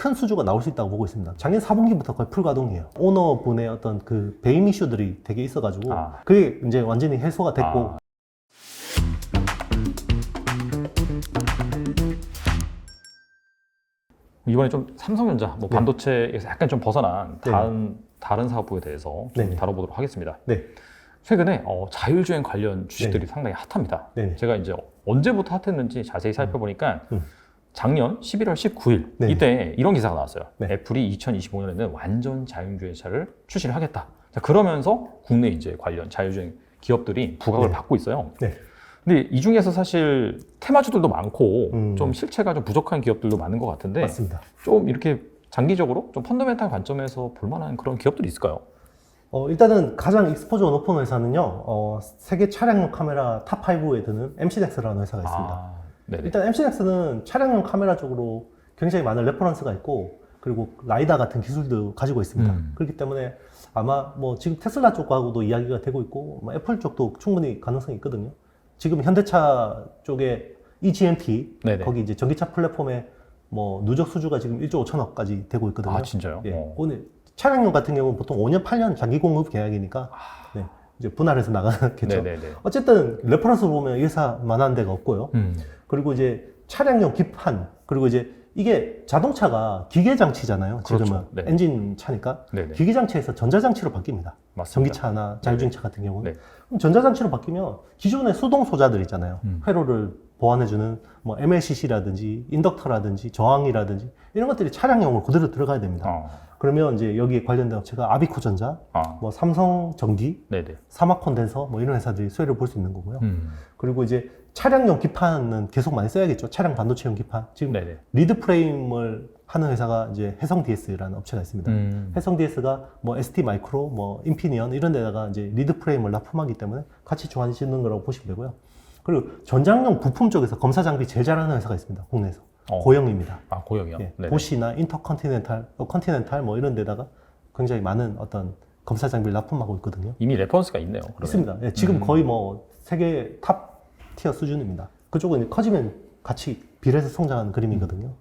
큰 수주가 나올 수 있다고 보고 있습니다. 작년 4분기부터 거의 풀 가동이에요. 오너분의 어떤 그 배임 이슈들이 되게 있어가지고 그게 이제 완전히 해소가 됐고 이번에 좀 삼성전자 뭐 반도체에서 약간 좀 벗어난 다른 사업부에 대해서 좀 다뤄보도록 하겠습니다. 네. 최근에 자율주행 관련 주식들이 상당히 핫합니다. 제가 이제 언제부터 핫했는지 자세히 살펴보니까 작년 11월 19일 이때 이런 기사가 나왔어요. 애플이 2025년에는 완전 자율주행차를 출시를 하겠다. 자, 그러면서 국내 이제 관련 자율주행 기업들이 부각을 받고 있어요. 근데 이 중에서 사실 테마주들도 많고 좀 실체가 좀 부족한 기업들도 많은 것 같은데 맞습니다. 좀 이렇게 장기적으로 좀 펀더멘탈 관점에서 볼만한 그런 기업들이 있을까요? 일단은 가장 익스포저가 높은 회사는요, 세계 차량용 카메라 탑5에 드는 MC넥스라는 회사가 있습니다. 일단 MC넥스는 차량용 카메라 쪽으로 굉장히 많은 레퍼런스가 있고, 그리고 라이다 같은 기술도 가지고 있습니다. 그렇기 때문에 아마 뭐 지금 테슬라 쪽하고도 이야기가 되고 있고, 뭐 애플 쪽도 충분히 가능성이 있거든요. 지금 현대차 쪽에 EGMP, 거기 이제 전기차 플랫폼에 뭐 누적 수주가 지금 1조 5천억까지 되고 있거든요. 아, 진짜요? 오늘 차량용 같은 경우는 보통 5년, 8년 장기 공급 계약이니까 이제 분할해서 나가겠죠. 어쨌든 레퍼런스로 보면 이 회사만한 데가 없고요. 그리고 이제 차량용 기판, 그리고 이제 이게 자동차가 기계장치잖아요. 지금은 엔진 차니까 기계장치에서 전자장치로 바뀝니다. 전기차나 자율주행차 같은 경우는. 그럼 전자장치로 바뀌면 기존의 수동 소자들 있잖아요. 회로를 보완해주는 뭐 MLCC라든지 인덕터라든지 저항이라든지 이런 것들이 차량용으로 그대로 들어가야 됩니다. 그러면 이제 여기에 관련된 업체가 아비코전자, 뭐 삼성전기, 사마콘덴서 뭐 이런 회사들이 수혜를 볼 수 있는 거고요. 그리고 이제 차량용 기판은 계속 많이 써야겠죠. 차량 반도체용 기판. 지금 리드 프레임을 하는 회사가 이제 해성 DS라는 업체가 있습니다. 해성 DS가 뭐 ST 마이크로, 뭐 인피니언 이런 데다가 이제 리드 프레임을 납품하기 때문에 같이 좋아지는 거라고 보시면 되고요. 그리고 전장용 부품 쪽에서 검사 장비 제일 잘하는 회사가 있습니다. 국내에서. 고영입니다. 아, 고영이요? 보시나 인터컨티넨탈, 컨티넨탈 뭐 이런 데다가 굉장히 많은 어떤 검사 장비를 납품하고 있거든요. 이미 레퍼런스가 있네요. 그러면. 있습니다. 지금 거의 뭐 세계 탑 티어 수준입니다. 그쪽은 커지면 같이 비례해서 성장하는 그림이거든요.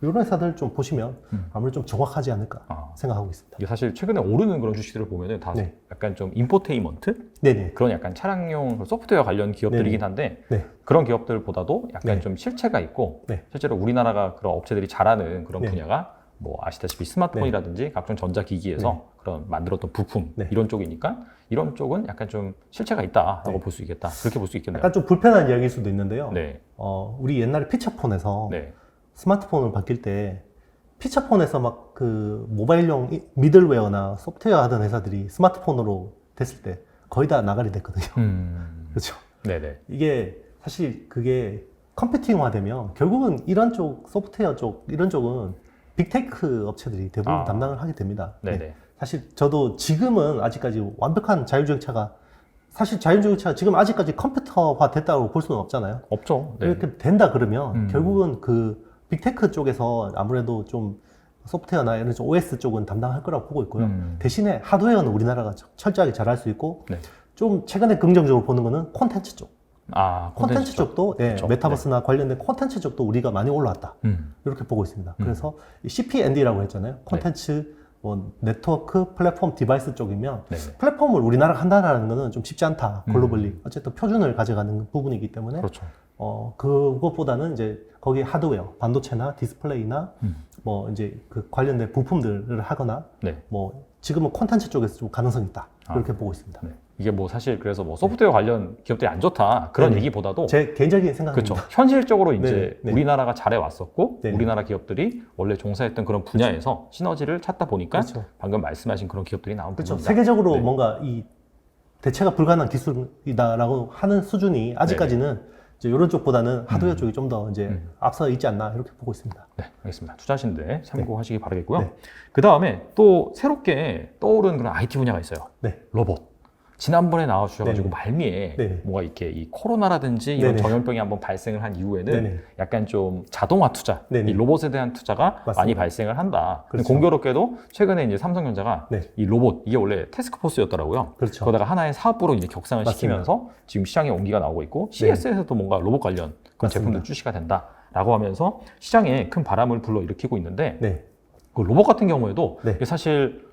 이런 회사들 좀 보시면 아무래도 좀 정확하지 않을까 생각하고 있습니다. 이게 사실 최근에 오르는 그런 주식들을 보면은 다 약간 좀 인포테인먼트? 그런 약간 차량용 소프트웨어 관련 기업들이긴 한데 그런 기업들보다도 약간 좀 실체가 있고 실제로 우리나라가 그런 업체들이 잘하는 그런 분야가 뭐 아시다시피 스마트폰이라든지 각종 전자기기에서 그런 만들었던 부품 이런 쪽이니까 이런 쪽은 약간 좀 실체가 있다라고 볼 수 있겠다. 그렇게 볼 수 있겠네요. 약간 좀 불편한 이야기일 수도 있는데요. 우리 옛날에 피처폰에서 스마트폰을 바뀔 때 피처폰에서 막 그 모바일용 미들웨어나 소프트웨어 하던 회사들이 스마트폰으로 됐을 때 거의 다 나가리 됐거든요. 그렇죠. 이게 사실 그게 컴퓨팅화 되면 결국은 이런 쪽 소프트웨어 쪽 이런 쪽은 빅테크 업체들이 대부분 담당을 하게 됩니다. 사실 저도 지금은 아직까지 완벽한 자율주행차가 사실 자율주행차가 지금 아직까지 컴퓨터화 됐다고 볼 수는 없잖아요. 없죠. 이렇게 된다 그러면 결국은 그 빅테크 쪽에서 아무래도 좀 소프트웨어나 이런 쪽 OS 쪽은 담당할 거라고 보고 있고요. 대신에 하드웨어는 우리나라가 철저하게 잘할 수 있고 좀 최근에 긍정적으로 보는 거는 콘텐츠 쪽. 콘텐츠 쪽도 메타버스나 관련된 콘텐츠 쪽도 우리가 많이 올라왔다. 이렇게 보고 있습니다. 그래서 CPND라고 했잖아요. 콘텐츠 뭐 네트워크 플랫폼 디바이스 쪽이면 플랫폼을 우리나라가 한다는 거는 좀 쉽지 않다. 글로벌리 어쨌든 표준을 가져가는 부분이기 때문에 그것보다는 이제 거기 하드웨어, 반도체나 디스플레이나 뭐 이제 그 관련된 부품들을 하거나 뭐 지금은 콘텐츠 쪽에서 좀 가능성이 있다. 그렇게 보고 있습니다. 이게 뭐 사실 그래서 뭐 소프트웨어 관련 기업들이 안 좋다 그런 얘기보다도 제 개인적인 생각입니다. 그렇죠. 현실적으로 이제 우리나라가 잘해 왔었고 우리나라 기업들이 원래 종사했던 그런 분야에서 시너지를 찾다 보니까 방금 말씀하신 그런 기업들이 나온 부분입니다. 세계적으로 뭔가 이 대체가 불가능한 기술이다라고 하는 수준이 아직까지는 이제 이런 쪽보다는 하드웨어 쪽이 좀 더 이제 앞서 있지 않나 이렇게 보고 있습니다. 알겠습니다. 투자하시는데 참고하시기 바라겠고요. 그 다음에 또 새롭게 떠오른 그런 IT 분야가 있어요. 로봇. 지난번에 나와주셔가지고 말미에 뭔가 이렇게 이 코로나라든지 이런 전염병이 한번 발생을 한 이후에는 약간 좀 자동화 투자, 이 로봇에 대한 투자가 많이 발생을 한다. 공교롭게도 최근에 이제 삼성전자가 이 로봇, 이게 원래 태스크포스였더라고요. 그러다가 하나의 사업부로 이제 격상을 시키면서 지금 시장에 온기가 나오고 있고 CES에서도 뭔가 로봇 관련 그런 제품들 출시가 된다. 라고 하면서 시장에 큰 바람을 불러일으키고 있는데 네. 그 로봇 같은 경우에도 네. 이게 사실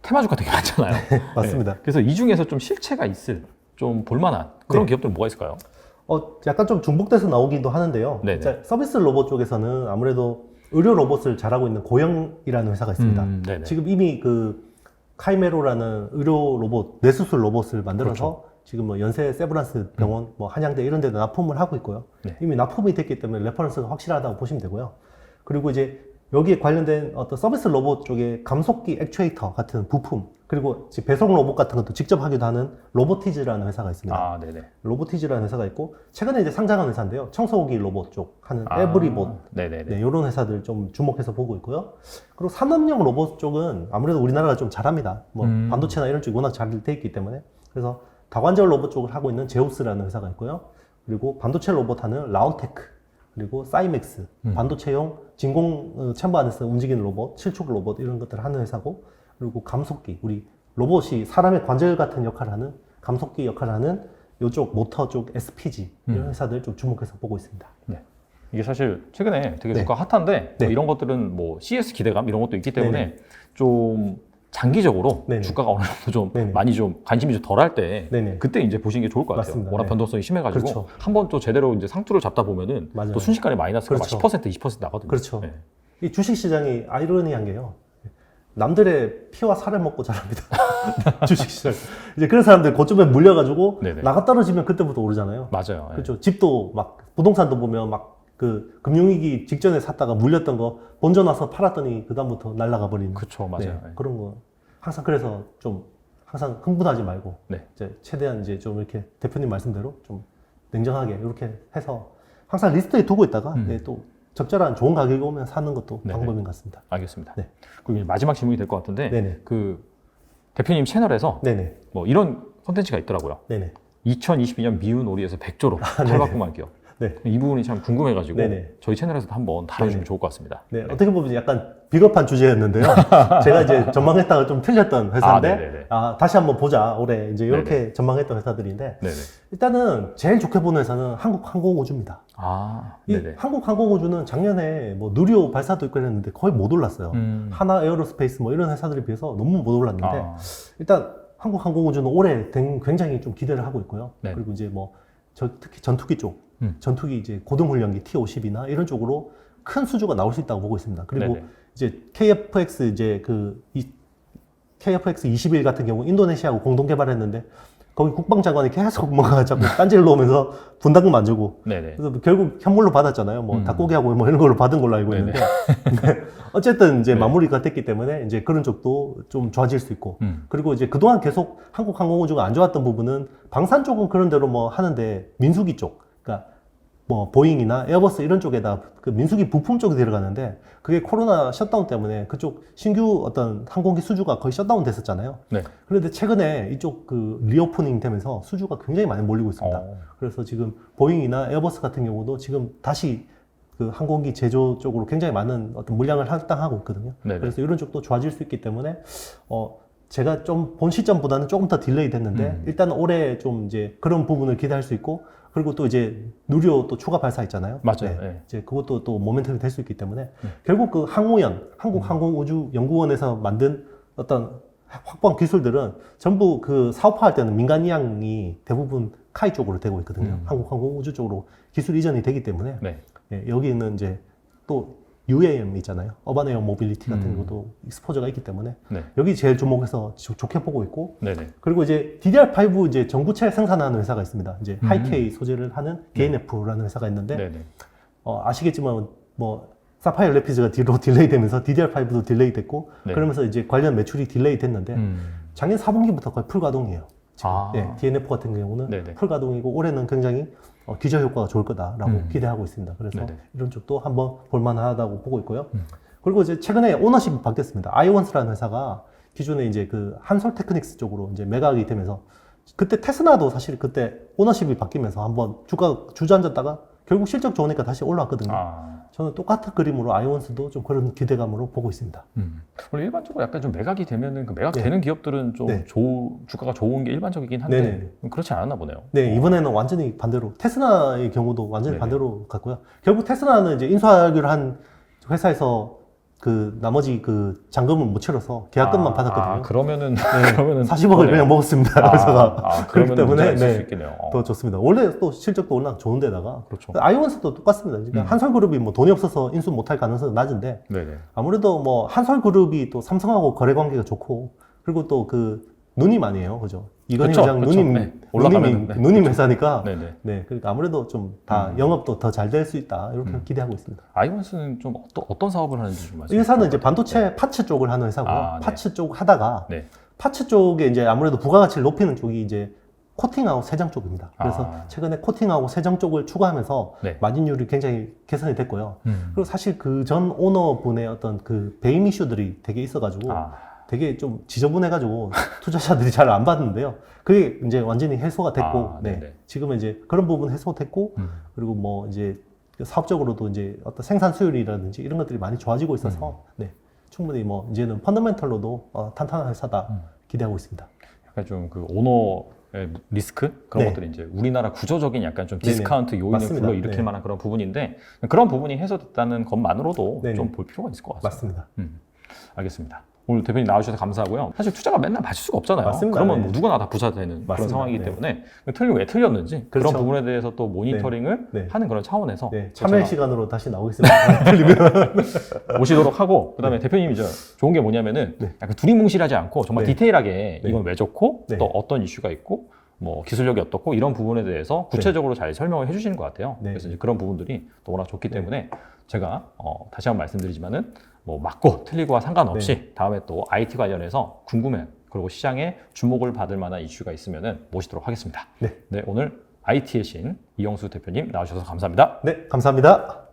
테마주가 되게 많잖아요. 맞습니다. 네. 그래서 이 중에서 좀 실체가 있을 좀 볼만한 그런 네. 기업들은 뭐가 있을까요? 약간 좀 중복돼서 나오기도 하는데요. 네네. 자, 서비스 로봇 쪽에서는 아무래도 의료 로봇을 잘하고 있는 고영이라는 회사가 있습니다. 네네. 지금 이미 그 카이메로라는 의료 로봇, 뇌수술 로봇을 만들어서 그렇죠. 지금 뭐 연세 세브란스 병원, 뭐 한양대 이런 데도 납품을 하고 있고요. 네. 이미 납품이 됐기 때문에 레퍼런스가 확실하다고 보시면 되고요. 그리고 이제 여기에 관련된 어떤 서비스 로봇 쪽에 감속기 액추에이터 같은 부품, 그리고 지금 배송 로봇 같은 것도 직접 하기도 하는 로보티즈라는 회사가 있습니다. 아, 네네. 로보티즈라는 회사가 있고, 최근에 이제 상장한 회사인데요. 청소기 로봇 쪽 하는 에브리봇. 네네네. 네, 이런 회사들 좀 주목해서 보고 있고요. 그리고 산업용 로봇 쪽은 아무래도 우리나라가 좀 잘합니다. 뭐 반도체나 이런 쪽이 워낙 잘 돼 있기 때문에. 그래서 다관절 로봇 쪽을 하고 있는 제우스라는 회사가 있고요. 그리고 반도체 로봇 하는 라운테크, 그리고 사이맥스, 반도체용 진공 챔버 안에서 움직이는 로봇, 실축 로봇 이런 것들을 하는 회사고, 그리고 감속기, 우리 로봇이 사람의 관절 같은 역할을 하는 감속기 역할을 하는 이쪽 모터 쪽 SPG 이런 회사들 좀 주목해서 보고 있습니다. 네. 이게 사실 최근에 되게 네. 주가 핫한데 네. 뭐 이런 것들은 뭐 CS 기대감 이런 것도 있기 때문에 네네. 좀 장기적으로 네네. 주가가 어느 정도 좀 네네. 많이 좀 관심이 좀 덜할 때 네네. 그때 이제 보시는 게 좋을 것 같아요. 맞습니다. 워낙 네. 변동성이 심해가지고 그렇죠. 한번 또 제대로 이제 상투를 잡다 보면은 맞아요. 또 순식간에 마이너스가 그렇죠. 막 10% 20% 나거든요. 그렇죠. 네. 이 주식시장이 아이러니한 게요. 남들의 피와 살을 먹고 자랍니다. 주식시장. 이제 그런 사람들 고점에 물려가지고 네네. 나가 떨어지면 그때부터 오르잖아요. 맞아요. 그렇죠. 집도 막 부동산도 보면 막 그 금융위기 직전에 샀다가 물렸던 거 본전 와서 팔았더니 그다음부터 날아가 버리는. 그렇죠. 맞아요. 네, 네. 그런 거 항상 그래서 좀 항상 흥분하지 말고 네. 이제 최대한 이제 좀 이렇게 대표님 말씀대로 좀 냉정하게 이렇게 해서 항상 리스트에 두고 있다가 네, 또 적절한 좋은 가격이 오면 사는 것도 네네. 방법인 것 같습니다. 알겠습니다. 네. 그리고 이제 마지막 질문이 될 것 같은데 네네. 그 대표님 채널에서 네네. 뭐 이런 콘텐츠가 있더라고요. 네네. 2022년 미운 오리에서 100조로 탈바꿈한 기업. 네. 이 부분이 참 궁금해가지고 네네. 저희 채널에서도 한번 다뤄주면 네네. 좋을 것 같습니다. 네, 어떻게 보면 약간 비겁한 주제였는데요. 제가 이제 전망했다가 좀 틀렸던 회사인데, 네네네. 다시 한번 보자. 올해 이제 이렇게 네네. 전망했던 회사들인데, 네네. 일단은 제일 좋게 보는 회사는 한국항공우주입니다. 아, 이 네네. 한국항공우주는 작년에 뭐 누리호 발사도 있고 그랬는데 거의 못 올랐어요. 하나 에어로스페이스 뭐 이런 회사들에 비해서 너무 못 올랐는데, 일단 한국항공우주는 올해 굉장히 좀 기대를 하고 있고요. 네. 그리고 이제 뭐 특히 전투기 쪽, 전투기 이제 고등훈련기 T-50이나 이런 쪽으로 큰 수주가 나올 수 있다고 보고 있습니다. 그리고 네네. 이제 KFX 이제 KFX 21 같은 경우 인도네시아하고 공동 개발했는데 거기 국방장관이 계속 뭔가 자꾸 딴지를 놓으면서 분담금 안 주고 네네. 그래서 결국 현물로 받았잖아요. 뭐 닭고기하고 뭐 이런 걸로 받은 걸로 알고 있는데 네. 어쨌든 이제 네. 마무리가 됐기 때문에 이제 그런 쪽도 좀 좋아질 수 있고 그리고 이제 그동안 계속 한국항공우주가 안 좋았던 부분은 방산 쪽은 그런 대로 뭐 하는데 민수기 쪽, 그러니까 뭐 보잉이나 에어버스 이런 쪽에다 그 민수기 부품 쪽이 들어가는데 그게 코로나 셧다운 때문에 그쪽 신규 어떤 항공기 수주가 거의 셧다운 됐었잖아요. 네. 그런데 최근에 이쪽 그 리오프닝 되면서 수주가 굉장히 많이 몰리고 있습니다. 그래서 지금 보잉이나 에어버스 같은 경우도 지금 다시 그 항공기 제조 쪽으로 굉장히 많은 어떤 물량을 할당하고 있거든요. 네네. 그래서 이런 쪽도 좋아질 수 있기 때문에 제가 좀 본 시점보다는 조금 더 딜레이 됐는데 일단 올해 좀 이제 그런 부분을 기대할 수 있고 그리고 또 이제 누리호 또 추가 발사 있잖아요. 맞아요. 네. 네. 이제 그것도 또 모멘텀이 될 수 있기 때문에 결국 그 항우연 한국항공우주연구원에서 만든 어떤 확보한 기술들은 전부 그 사업화할 때는 민간 이양이 대부분 카이 쪽으로 되고 있거든요. 한국항공우주 쪽으로 기술 이전이 되기 때문에 네. 예, 여기는 이제 또 UAM 있잖아요. 어반 에어 모빌리티 같은 것도 익스포저가 있기 때문에 네. 여기 제일 주목해서 좋게 보고 있고 네네. 그리고 이제 DDR5 이제 전구체 생산하는 회사가 있습니다. 이제 하이케이 소재를 하는 게인F라는 회사가 있는데 네네. 아시겠지만 뭐 사파이어 레피즈가 뒤로 딜레이 되면서 DDR5도 딜레이 됐고 네. 그러면서 이제 관련 매출이 딜레이 됐는데 작년 4분기부터 거의 풀 가동이에요. 지금. 예, DNF 같은 경우는 네네. 풀 가동이고 올해는 굉장히 기저 효과가 좋을 거다라고 기대하고 있습니다. 그래서 네네. 이런 쪽도 한번 볼만하다고 보고 있고요. 그리고 이제 최근에 오너십이 바뀌었습니다. 아이원스라는 회사가 기존에 이제 그 한솔 테크닉스 쪽으로 이제 매각이 되면서 그때 테스나도 사실 그때 오너십이 바뀌면서 한번 주가 주저앉았다가 결국 실적 좋으니까 다시 올라왔거든요. 저는 똑같은 그림으로 아이온스도 좀 그런 기대감으로 보고 있습니다. 원래 일반적으로 약간 좀 매각이 되면은 그 매각되는 기업들은 좀 주가가 좋은 게 일반적이긴 한데 그렇지 않았나 보네요. 네, 이번에는 완전히 반대로 테슬라의 경우도 완전히 반대로 갔고요. 결국 테슬라는 이제 인수하기로 한 회사에서 그 나머지 그 잔금을 못 치러서 계약금만 받았거든요. 그러면은 40억을 그냥 먹었습니다. 회사가. 그렇기 때문에 있을 수 있겠네요. 더 좋습니다. 원래 또 실적도 워낙 좋은데다가 그렇죠. 아이온스도 똑같습니다. 그러니까 한솔그룹이 뭐 돈이 없어서 인수 못할 가능성은 낮은데 아무래도 뭐 한솔그룹이 또 삼성하고 거래 관계가 좋고 그리고 또 그 누님 아니에요, 그죠? 이건희 회장 누님 회사니까 그러니까 아무래도 좀 다 영업도 더 잘 될 수 있다 이렇게 기대하고 있습니다. 아이온스는 좀 어떤 사업을 하는지 좀 이 회사는 이제 반도체 파츠 쪽을 하는 회사고요. 파츠 쪽 하다가 파츠 쪽에 이제 아무래도 부가가치를 높이는 쪽이 이제 코팅하고 세정 쪽입니다. 그래서 최근에 코팅하고 세정 쪽을 추가하면서 마진율이 굉장히 개선이 됐고요. 그리고 사실 그 전 오너분의 어떤 그 배임 이슈들이 되게 있어가지고 되게 좀 지저분해가지고 투자자들이 잘 안 받는데요. 그게 이제 완전히 해소가 됐고, 지금은 이제 그런 부분 해소됐고, 그리고 뭐 이제 사업적으로도 이제 어떤 생산 수율이라든지 이런 것들이 많이 좋아지고 있어서, 충분히 뭐 이제는 펀더멘털로도 탄탄한 회사다 기대하고 있습니다. 약간 좀 그 오너의 리스크 그런 것들이 이제 우리나라 구조적인 약간 좀 디스카운트 요인을 불러일으킬 만한 그런 부분인데 그런 부분이 해소됐다는 것만으로도 좀 볼 필요가 있을 것 같습니다. 맞습니다. 알겠습니다. 오늘 대표님 나와주셔서 감사하고요. 사실 투자가 맨날 맞을 수가 없잖아요. 맞습니다. 그러면 뭐 누구나 다 부자 되는 그런 상황이기 때문에 왜 틀렸는지 그런 부분에 대해서 또 모니터링을 하는 그런 차원에서 참여 시간으로 다시 나오겠습니다. 틀리면 모시도록 하고 그다음에 대표님이 좋은 게 뭐냐면은 약간 두리뭉실하지 않고 정말 디테일하게 이건 왜 좋고 또 어떤 이슈가 있고 뭐 기술력이 어떻고 이런 부분에 대해서 구체적으로 잘 설명을 해주시는 것 같아요. 그래서 이제 그런 부분들이 또 워낙 좋기 때문에 제가 다시 한번 말씀드리지만은 뭐 맞고 틀리고와 상관없이 다음에 또 IT 관련해서 궁금해 그리고 시장에 주목을 받을 만한 이슈가 있으면은 모시도록 하겠습니다. 오늘 IT의 신 이영수 대표님 나와주셔서 감사합니다. 네, 감사합니다.